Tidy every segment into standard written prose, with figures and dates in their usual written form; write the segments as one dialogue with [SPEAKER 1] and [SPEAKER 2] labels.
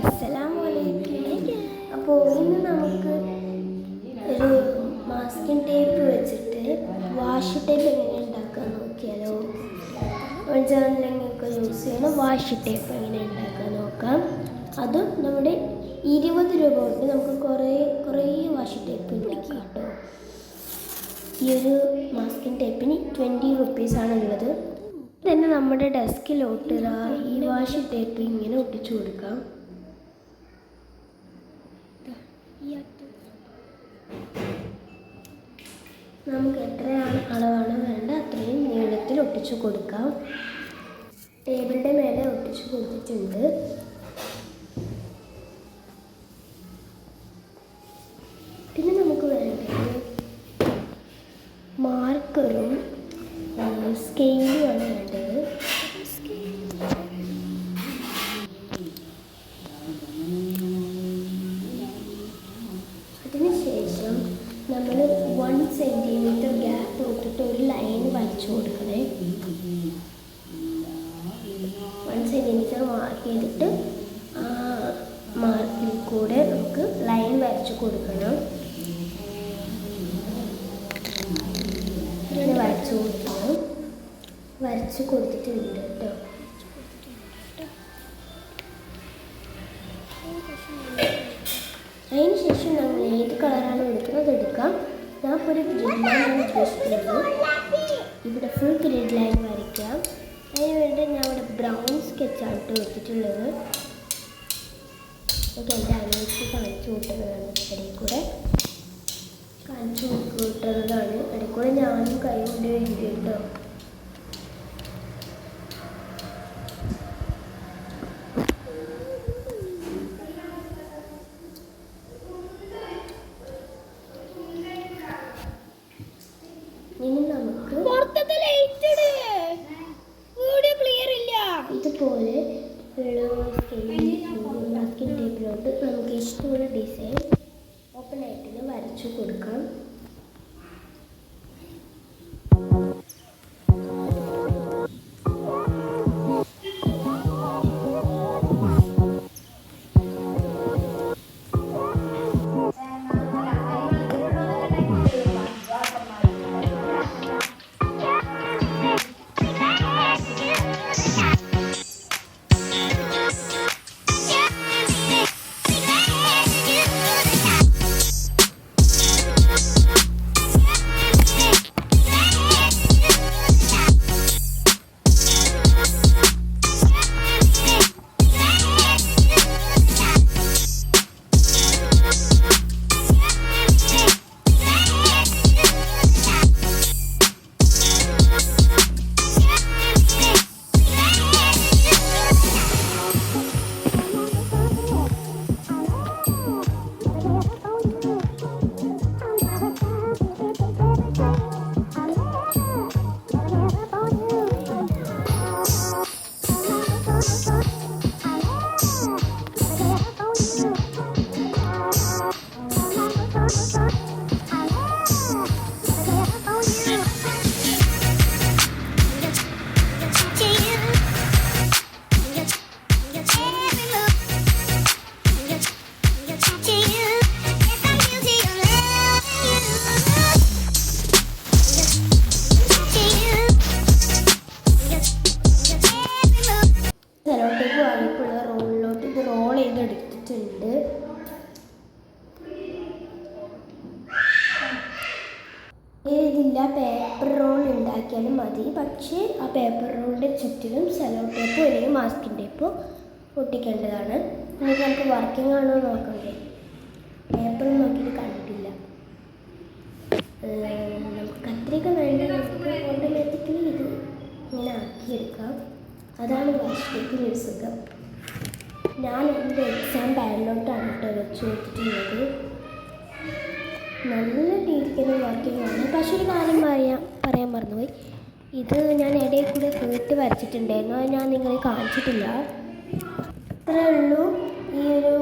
[SPEAKER 1] അസ്സലാമലൈക്കും. അപ്പോൾ ഇന്ന് നമുക്ക് ഒരു മാസ്കിംഗ് ടേപ്പ് വെച്ചിട്ട് വാഷ് ടേപ്പ് എങ്ങനെ ഉണ്ടാക്കാൻ നോക്കിയാലോ. ജേർണലിങ്ങൊക്കെ യൂസ് ചെയ്യണം. വാഷ് ടേപ്പ് എങ്ങനെ ഉണ്ടാക്കാൻ നോക്കാം. അതും നമ്മുടെ 20 രൂപ കൊണ്ട് നമുക്ക് കുറേ വാഷ് ടേപ്പ് ഉണ്ടാക്കാം കേട്ടോ. ഈ ഒരു മാസ്കിംഗ് ടേപ്പിന് 20 റുപ്പീസാണുള്ളത്. തന്നെ നമ്മുടെ ഡെസ്കിലോട്ട് ഈ വാഷ് ടേപ്പ് ഇങ്ങനെ ഒട്ടിച്ചു കൊടുക്കാം. നമുക്ക് എത്രയാണ് അളവാണ് വേണ്ട അത്രയും നീളത്തിൽ ഒട്ടിച്ചു കൊടുക്കാം. ടേബിളിൻ്റെ മേലെ ഒട്ടിച്ചു കൊടുത്തിട്ടുണ്ട്. പിന്നെ നമുക്ക് വേണ്ടത് മാർക്കറും സ്കെയിലുമാണ് വേണ്ടത്. അതിനുശേഷം നമ്മൾ 1 സെൻറ്റിമീറ്റർ ഗ്യാപ്പ് ഇട്ടിട്ട് ഒരു ലൈൻ വരച്ചു കൊടുക്കണേ. 1 സെൻറ്റിമീറ്റർ മാർക്ക് ചെയ്തിട്ട് ആ മാർക്കിൽ കൂടെ നമുക്ക് ലൈൻ വരച്ചു കൊടുക്കണം. വരച്ചു കൊടുത്തിട്ടുണ്ട് കേട്ടോ. അതിന് ശേഷം നമ്മൾ ഏത് കളറാണ് എടുക്കുന്നത് എടുക്കാം. ഞാൻ ഇപ്പോൾ ഒരു ഗ്രിഡ് ലൈനാണ് ഉദ്ദേശിക്കുന്നത്. ഇവിടെ ഫുൾ ഗ്രിഡ് ലൈൻ വരയ്ക്കാം. അതിന് വേണ്ടി ഞാൻ ഇവിടെ ബ്രൗൺ സ്കെച്ചാണ് എടുത്തിട്ടുള്ളത്. ഒക്കെ എൻ്റെ അനിയത്തി കാണിച്ചു കൂട്ടുന്നതാണ്. ഇടയിൽ കൂടെ കാണിച്ചു കൂട്ടുന്നതാണ്. ഇടയിൽ കൂടെ ഞാനും കൈ കൊണ്ട് എഴുതി കേട്ടോ. ഇനി നമുക്ക് ഇതുപോലെ മാസ്കിംഗ് ടേപ്പിലോട്ട് നമുക്ക് ഇഷ്ടമുള്ള ഡിസൈൻ ഓപ്പൺ ആയിട്ട് വരച്ചു കൊടുക്കാം. റോളിലോട്ട് ഇത് റോൾ ചെയ്തെടുത്തിട്ടുണ്ട്. ഇതില്ല പേപ്പർ റോൾ ഉണ്ടാക്കിയാലും മതി. പക്ഷേ ആ പേപ്പർ റോളിൻ്റെ ചുറ്റിലും സെലോ ടേപ്പോ അല്ലെങ്കിൽ മാസ്കിംഗ് ടേപ്പോ ഒട്ടിക്കേണ്ടതാണ്. എന്നിട്ട് നമുക്ക് വർക്കിംഗ് ആണോ നോക്കണ്ടേ. പേപ്പർ നോക്കിയിട്ട് കണ്ടിട്ടില്ല. നമുക്ക് കത്രിക വേണ്ട. നമുക്ക് ഓട്ടോമാറ്റിക്കലി ഇത് ഇങ്ങനെ ആക്കിയെടുക്കാം. അതാണ് വാഷ് ടേപ്പിന് ഒരു സുഖം. ഞാൻ എൻ്റെ എക്സാം പാഡിലോട്ടാണ് കേട്ടോ വെച്ച് കൊടുത്തിട്ടുള്ളത്. നല്ല രീതിക്ക് വർക്കിംഗ് ആണ്. പക്ഷേ ഒരു കാര്യം പറയാൻ മറന്നുപോയി. ഇത് ഞാൻ ഇടയിൽ കൂടെ ഫേട്ട് വരച്ചിട്ടുണ്ടായിരുന്നു. അത് ഞാൻ നിങ്ങളെ കാണിച്ചിട്ടില്ല. അത്രേ ഉള്ളൂ. ഈ ഒരു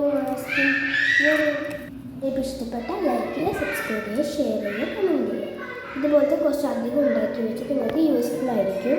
[SPEAKER 1] ടിപ്പ് ഇഷ്ടപ്പെട്ടാൽ ലൈക്ക് ചെയ്യുക, സബ്സ്ക്രൈബ് ചെയ്യുക, ഷെയർ ചെയ്യുക, കമൻറ്റ് ചെയ്യുക. ഇതുപോലത്തെ കുറച്ച് അധികം ഉണ്ടാക്കി വെച്ചിട്ട് നിങ്ങൾക്ക് യൂസ്ഫുൾ ആയിരിക്കും.